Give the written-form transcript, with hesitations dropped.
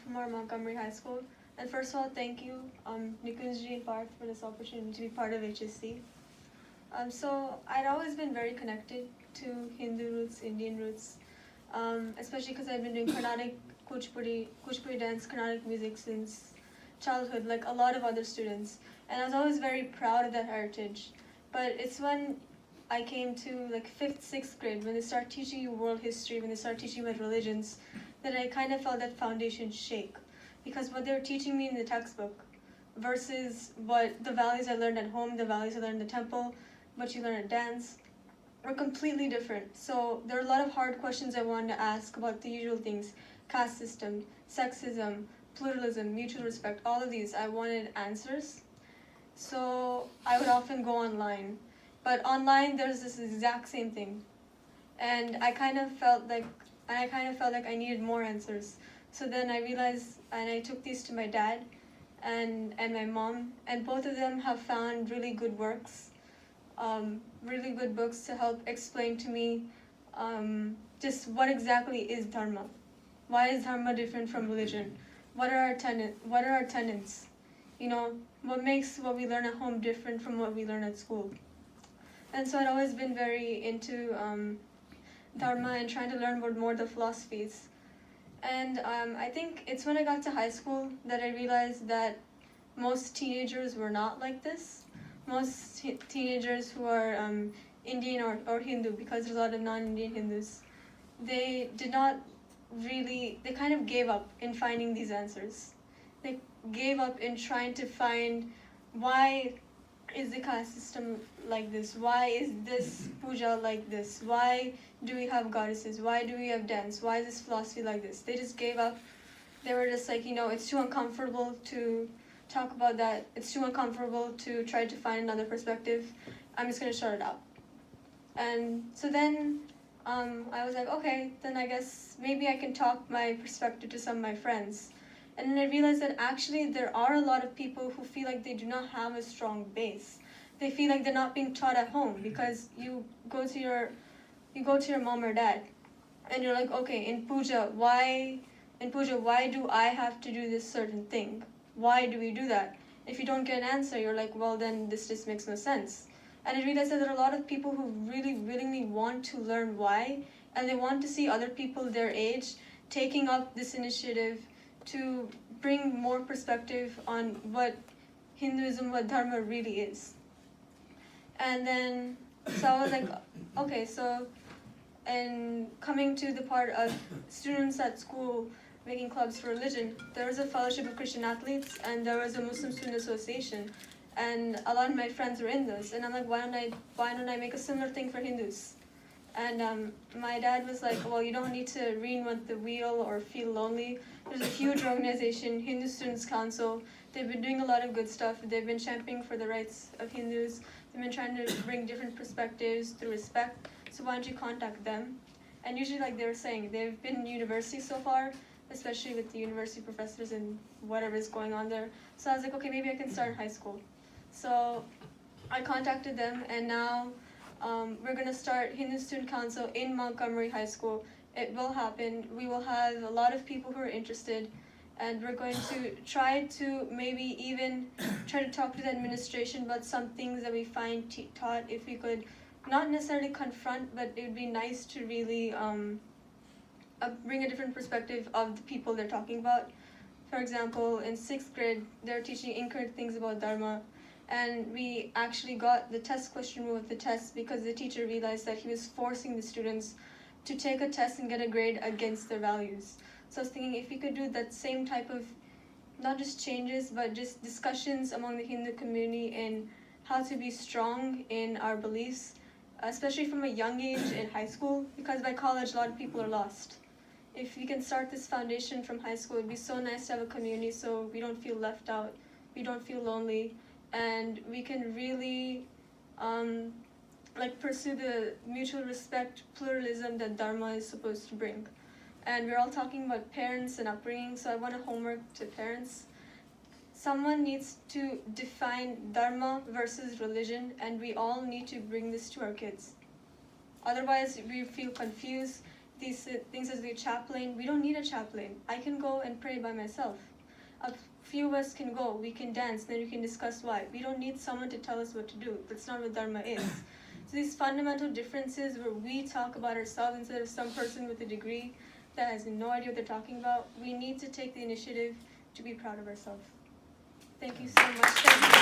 from our Montgomery High School. And first of all, thank you, Nikunji and Parth, for this opportunity to be part of HSC. So I'd always been very connected to Hindu roots, Indian roots, especially because I've been doing Carnatic Kuchipudi dance, Carnatic music since childhood, like a lot of other students. And I was always very proud of that heritage. But it's when I came to like 5th, 6th grade, when they start teaching you world history, when they start teaching you about religions, that I kind of felt that foundation shake. Because what they were teaching me in the textbook versus what the values I learned at home, the values I learned in the temple, what you learn at dance, were completely different. So there are a lot of hard questions I wanted to ask about the usual things: caste system, sexism, pluralism, mutual respect, all of these. I wanted answers. So I would often go online. But online there's this exact same thing. And I kind of felt like I needed more answers. So then I realized, and I took these to my dad and my mom, and both of them have found really good works, really good books to help explain to me just what exactly is Dharma. Why is Dharma different from religion? What are our tenets? You know, what makes what we learn at home different from what we learn at school? And so I'd always been very into Dharma and trying to learn about more of the philosophies. And I think it's when I got to high school that I realized that most teenagers were not like this. Most teenagers who are Indian or Hindu, because there's a lot of non-Indian Hindus, they kind of gave up in finding these answers. They gave up in trying to find why is the caste system like this? Why is this puja like this? Why do we have goddesses? Why do we have dance? Why is this philosophy like this? They just gave up. They were just like, it's too uncomfortable to talk about that. It's too uncomfortable to try to find another perspective. I'm just going to shut it out. And so then I was like, okay, then I guess maybe I can talk my perspective to some of my friends. And then I realized that actually there are a lot of people who feel like they do not have a strong base. They feel like they're not being taught at home, because you go to your mom or dad and you're like, okay, in puja, why do I have to do this certain thing? Why do we do that? If you don't get an answer, you're like, well, then this just makes no sense. And I realized that there are a lot of people who really willingly want to learn why, and they want to see other people their age taking up this initiative to bring more perspective on what Hinduism, what Dharma really is. And then, so I was like, okay, so, and coming to the part of students at school making clubs for religion, there was a Fellowship of Christian Athletes, and there was a Muslim Student Association, and a lot of my friends were in those, and I'm like, why don't I make a similar thing for Hindus? And my dad was like, well, you don't need to reinvent the wheel or feel lonely. There's a huge organization, Hindu Students Council. They've been doing a lot of good stuff. They've been championing for the rights of Hindus. They've been trying to bring different perspectives through respect. So why don't you contact them? And usually, like they were saying, they've been in university so far, especially with the university professors and whatever is going on there. So I was like, okay, maybe I can start in high school. So I contacted them, and now we're going to start Hindu Student Council in Montgomery High School. It will happen. We will have a lot of people who are interested, and we're going to try to maybe even try to talk to the administration about some things that we find taught. If we could not necessarily confront, but it would be nice to really bring a different perspective of the people they're talking about. For example, in 6th grade, they're teaching incorrect things about Dharma, and we actually got the test question removed of the test because the teacher realized that he was forcing the students to take a test and get a grade against their values. So I was thinking, if we could do that same type of, not just changes, but just discussions among the Hindu community in how to be strong in our beliefs, especially from a young age in high school, because by college a lot of people are lost. If we can start this foundation from high school, it'd be so nice to have a community so we don't feel left out, we don't feel lonely, and we can really pursue the mutual respect, pluralism that Dharma is supposed to bring. And we're all talking about parents and upbringing, so I want a homework to parents. Someone needs to define Dharma versus religion, and we all need to bring this to our kids. Otherwise, we feel confused, these things as the chaplain. We don't need a chaplain. I can go and pray by myself. A few of us can go, we can dance, then we can discuss why. We don't need someone to tell us what to do. That's not what Dharma is. So these fundamental differences where we talk about ourselves instead of some person with a degree that has no idea what they're talking about, we need to take the initiative to be proud of ourselves. Thank you so much. Thank you.